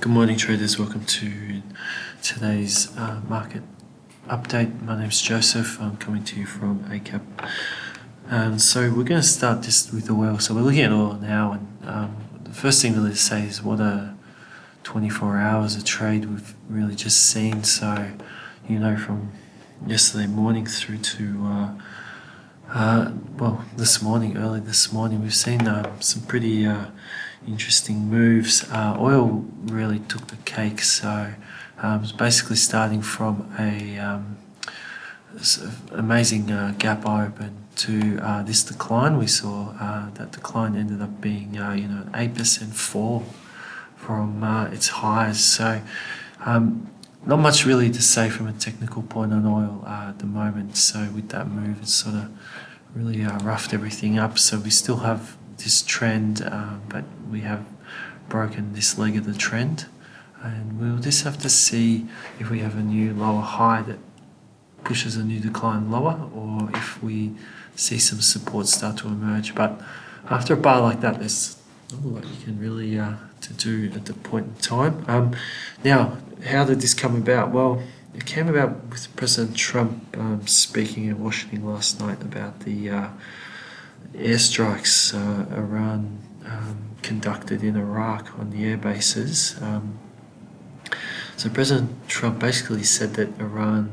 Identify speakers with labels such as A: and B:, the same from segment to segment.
A: Good morning, traders. Welcome to today's market update. My name is Joseph. I'm coming to you from Eightcap. So we're going to start just with oil. So we're looking at oil now, and the first thing really to say is what a 24 hours of trade we've really just seen. So, from yesterday morning through to early this morning, we've seen some pretty interesting moves. Oil really took the cake, so it's basically starting from a sort of amazing gap open to this decline. We saw that decline ended up being an 8% fall from its highs. So not much really to say from a technical point on oil at the moment. So with that move, it's sort of really roughed everything up. So we still have this trend, but we have broken this leg of the trend, and we'll just have to see if we have a new lower high that pushes a new decline lower, or if we see some support start to emerge. But after a bar like that, there's not a lot you can really to do at the point in time. Now, how did this come about? Well, it came about with President Trump speaking in Washington last night about the airstrikes Iran conducted in Iraq on the air bases. So President Trump basically said that Iran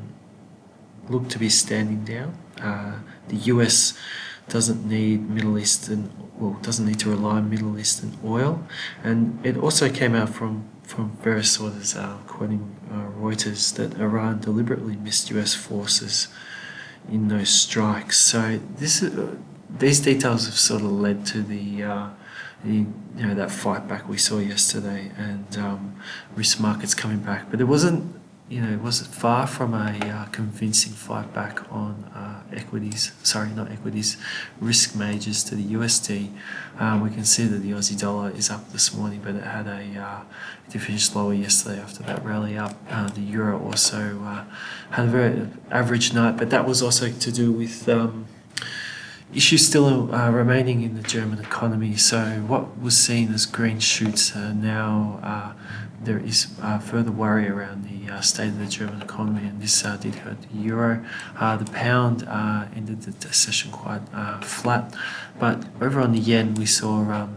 A: looked to be standing down. The US doesn't need doesn't need to rely on Middle Eastern oil, and it also came out from various sources, quoting Reuters, that Iran deliberately missed US forces in those strikes. So these details have sort of led to that fight back we saw yesterday, and risk markets coming back. But it wasn't far from a convincing fight back on risk majors to the USD. We can see that the Aussie dollar is up this morning, but it finished lower yesterday after that rally up. The euro also had a very average night, but that was also to do with issues still remaining in the German economy. So what was seen as green shoots now, there is further worry around the state of the German economy, and this did hurt the euro. The pound ended the session quite flat, but over on the yen we saw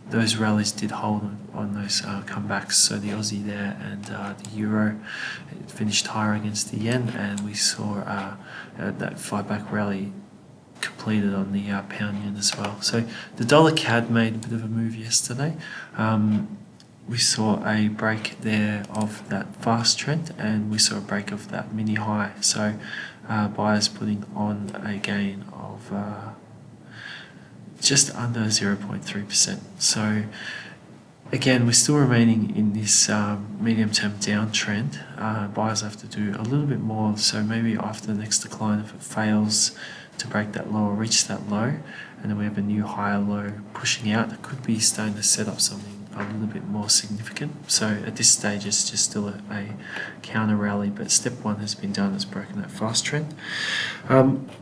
A: those rallies did hold on those comebacks. So the Aussie there and the euro finished higher against the yen, and we saw that fight back rally completed on the pound yen as well. So the dollar CAD made a bit of a move yesterday. We saw a break there of that fast trend, and we saw a break of that mini high. So buyers putting on a gain of just under 0.3%. So again, we're still remaining in this medium-term downtrend. Buyers have to do a little bit more. So maybe after the next decline, if it fails to break that low or reach that low, and then we have a new higher low pushing out, it could be starting to set up something a little bit more significant. So at this stage, it's just still a counter rally, but step one has been done. It's broken that fast trend.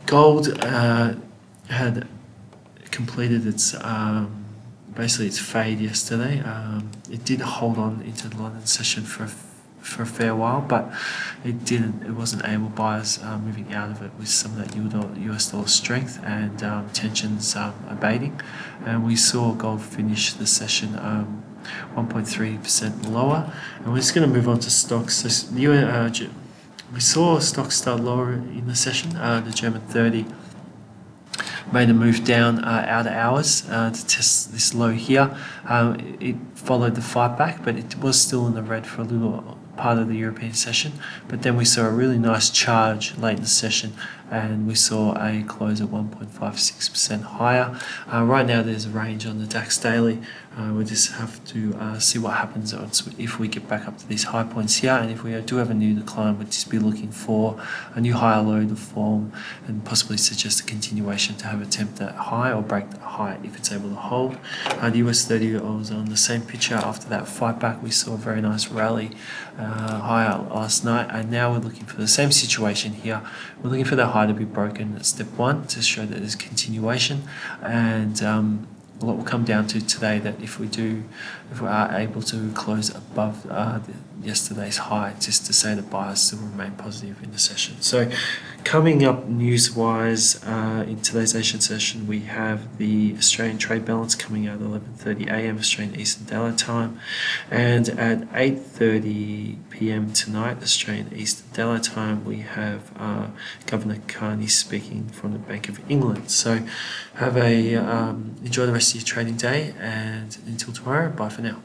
A: Gold had completed its basically its fade yesterday. It did hold on into the London session for a fair while, but it wasn't able. Buyers moving out of it with some of that US dollar strength and tensions abating, and we saw gold finish the session 1.3% lower. And we're just going to move on to stocks. So we saw stocks start lower in the session. The German 30 made a move down out of hours to test this low here. It followed the fight back, but it was still in the red for a little part of the European session. But then we saw a really nice charge late in the session, and we saw a close at 1.56% higher. Right now there's a range on the DAX daily. We just have to see what happens if we get back up to these high points here, and if we do have a new decline, we'd just be looking for a new higher low to form and possibly suggest a continuation to have attempt that high or break that high if it's able to hold. The US 30 was on the same picture. After that fight back, we saw a very nice rally higher last night, and now we're looking for the same situation here. We're looking for that high to be broken at step one to show that there's continuation, and a lot will come down to today, that if we are able to close above yesterday's high, just to say that buyers still remain positive in the session. So coming up news-wise, in today's Asian session, we have the Australian trade balance coming out at 11:30 a.m. Australian Eastern Daylight Time, and at 8:30 p.m. tonight Australian Eastern Daylight Time, we have Governor Carney speaking from the Bank of England. So have a enjoy the rest of your trading day, and until tomorrow, bye for now.